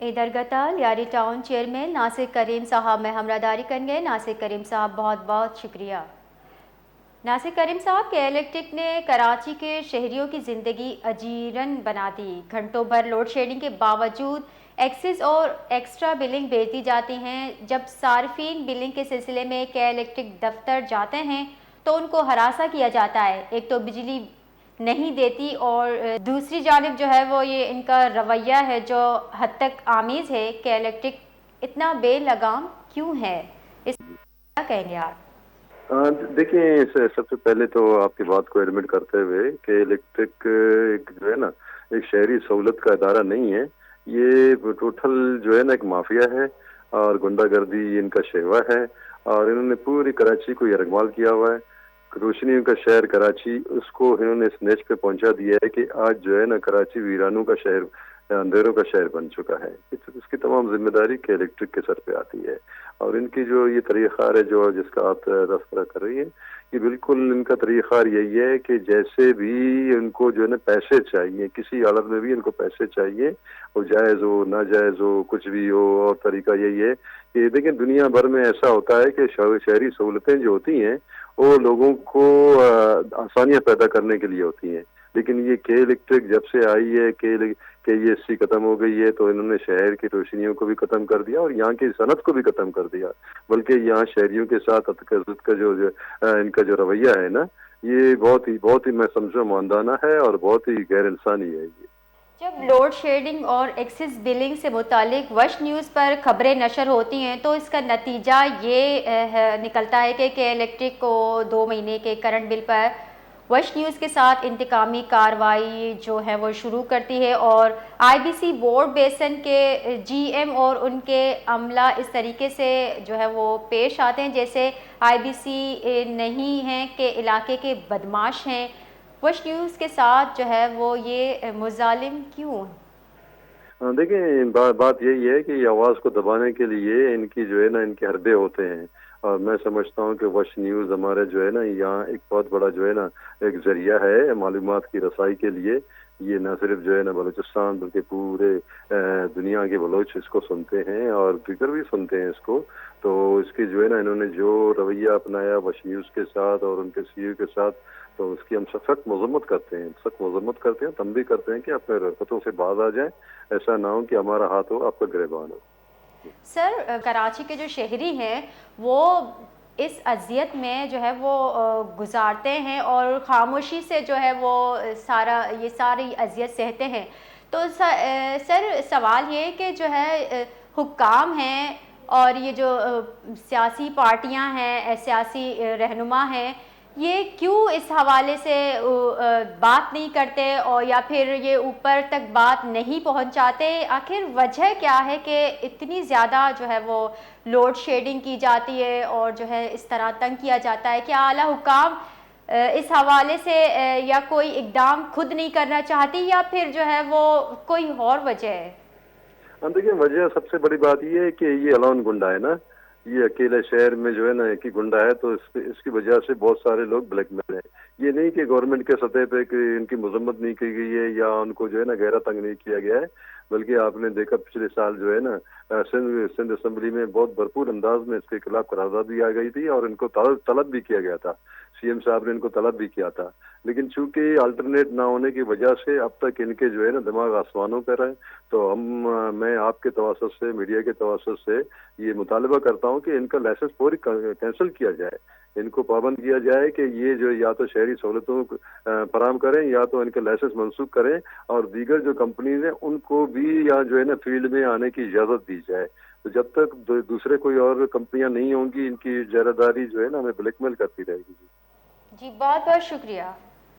ادرگتا Lyari town chairman ناصر کریم صاحب میں ہمراہداری کریں. ناصر کریم صاحب بہت بہت شکریہ. ناصر کریم صاحب کے الیکٹرک نے کراچی کے شہریوں کی زندگی اجیرن بنا دی. گھنٹوں بھر لوڈ شیڈنگ کے باوجود ایکسس اور ایکسٹرا بلنگ بھیجتی جاتی ہیں. جب صارفین بلنگ کے سلسلے میں کے الیکٹرک دفتر جاتے ہیں تو ان کو ہراساں کیا جاتا ہے. ایک تو بجلی نہیں دیتی اور دوسری جانب جو ہے وہ یہ ان کا رویہ ہے جو حد تک آمیز ہے. کہ الیکٹرک اتنا بے لگام کیوں ہے؟ اس کیا کہیں گے آپ؟ دیکھیں سب سے پہلے تو آپ کی بات کو ایڈمٹ کرتے ہوئے کہ الیکٹرک جو ہے نا ایک شہری سہولت کا ادارہ نہیں ہے. یہ ٹوٹل جو ہے نا ایک مافیا ہے اور گنڈا گردی ان کا شیوا ہے اور انہوں نے پوری کراچی کو یرغمال کیا ہوا ہے. روشنیوں کا شہر کراچی اس کو انہوں نے اس نیچ پہ پہنچا دیا ہے کہ آج جو ہے نا کراچی ویرانوں کا شہر اندھیروں کا شہر بن چکا ہے. اس کی تمام ذمہ داری کے الیکٹرک کے سر پہ آتی ہے. اور ان کی جو یہ طریقہ کار ہے جو جس کا آپ تذکرہ کر رہی ہیں یہ بالکل ان کا طریقہ کار یہی ہے کہ جیسے بھی ان کو جو ہے نا پیسے چاہیے کسی حالت میں بھی ان کو پیسے چاہیے وہ جائز ہو ناجائز ہو کچھ بھی ہو. اور طریقہ یہی ہے کہ دیکھیں دنیا بھر میں ایسا ہوتا ہے کہ شہری سہولتیں جو ہوتی ہیں وہ لوگوں کو آسانیاں پیدا کرنے کے لیے ہوتی ہیں. لیکن یہ کے الیکٹرک جب سے آئی ہے کہ یہ سی ختم ہو گئی ہے تو انہوں نے شہر کی روشنیوں کو بھی ختم کر دیا اور یہاں کی صنعت کو بھی ختم کر دیا. بلکہ یہاں شہریوں کے ساتھ تکزد کا جو ان کا جو رویہ ہے نا یہ بہت ہی میں سمجھوں ماندانہ ہے اور بہت ہی غیر انسانی ہے. یہ جب لوڈ شیڈنگ اور ایکسس بلنگ سے متعلق وش نیوز پر خبریں نشر ہوتی ہیں تو اس کا نتیجہ یہ نکلتا ہے کہ الیکٹرک کو 2 مہینے کے کرنٹ بل پر وش نیوز کے ساتھ انتقامی کارروائی جو ہے وہ شروع کرتی ہے اور آئی بی سی بورڈ بیسن کے جی ایم اور ان کے عملہ اس طریقے سے جو ہے وہ پیش آتے ہیں جیسے آئی بی سی نہیں ہیں کہ علاقے کے بدماش ہیں. وش نیوز کے ساتھ جو ہے وہ یہ مظالم کیوں؟ دیکھیں بات یہی ہے کہ یہ آواز کو دبانے کے لیے ان کی جو ہے نا ان کے حربے ہوتے ہیں. اور میں سمجھتا ہوں کہ وش نیوز ہمارے جو ہے نا یہاں ایک بہت بڑا جو ہے نا ایک ذریعہ ہے معلومات کی رسائی کے لیے. یہ نہ صرف جو ہے نا بلوچستان بلکہ پورے دنیا کے بلوچ اس کو سنتے ہیں اور دیگر بھی سنتے ہیں اس کو. تو اس کی جو ہے نا انہوں نے جو رویہ اپنایا وش نیوز کے ساتھ اور ان کے سی او کے ساتھ تو اس کی ہم سخت مذمت کرتے ہیں. ہم بھی کرتے ہیں کہ اپنے حرکتوں سے باز آ جائیں. ایسا نہ ہو کہ ہمارا ہاتھ ہو آپ کا گریبان ہو. سر کراچی کے جو شہری ہیں وہ اس اذیت میں جو ہے وہ گزارتے ہیں اور خاموشی سے جو ہے وہ یہ ساری اذیت سہتے ہیں. تو سر سوال یہ کہ جو ہے حکام ہیں اور یہ جو سیاسی پارٹیاں ہیں سیاسی رہنما ہیں یہ کیوں اس حوالے سے بات نہیں کرتے اور یا پھر یہ اوپر تک بات نہیں پہنچاتے؟ آخر وجہ کیا ہے کہ اتنی زیادہ جو ہے وہ لوڈ شیڈنگ کی جاتی ہے اور جو ہے اس طرح تنگ کیا جاتا ہے؟ کیا اعلیٰ حکام اس حوالے سے یا کوئی اقدام خود نہیں کرنا چاہتی یا پھر جو ہے وہ کوئی اور وجہ ہے؟ دیکھیں وجہ سب سے بڑی بات یہ ہے کہ یہ الون گنڈا ہے نا. یہ اکیلے شہر میں جو ہے نا ایک ہی گنڈا ہے تو اس کی وجہ سے بہت سارے لوگ بلیک میل ہیں. یہ نہیں کہ گورنمنٹ کے سطح پہ کہ ان کی مذمت نہیں کی گئی ہے یا ان کو جو ہے نا گہرا تنگ نہیں کیا گیا ہے. بلکہ آپ نے دیکھا پچھلے سال جو ہے نا سندھ اسمبلی میں بہت بھرپور انداز میں اس کے خلاف قرارداد آ گئی تھی اور ان کو طلب بھی کیا گیا تھا. سی ایم صاحب نے ان کو طلب بھی کیا تھا. لیکن چونکہ الٹرنیٹ نہ ہونے کی وجہ سے اب تک ان کے جو ہے نا دماغ آسمانوں پہ رہے. تو میں آپ کے توسط سے میڈیا کے توسط سے یہ مطالبہ کرتا ہوں کہ ان کا لائسنس فوری کینسل کیا جائے. ان کو پابند کیا جائے کہ یہ جو یا تو شہری سہولتوں فراہم کریں یا تو ان کے لائسنس منسوخ کریں اور دیگر جو کمپنیز ہیں ان کو بھی یا جو ہے نا فیلڈ میں آنے کی اجازت دی جائے. تو جب تک دوسرے کوئی اور کمپنیاں نہیں ہوں گی ان کی جائیداداری جو ہے نا ہمیں بلیک میل کرتی رہے گی. جی بہت بہت شکریہ.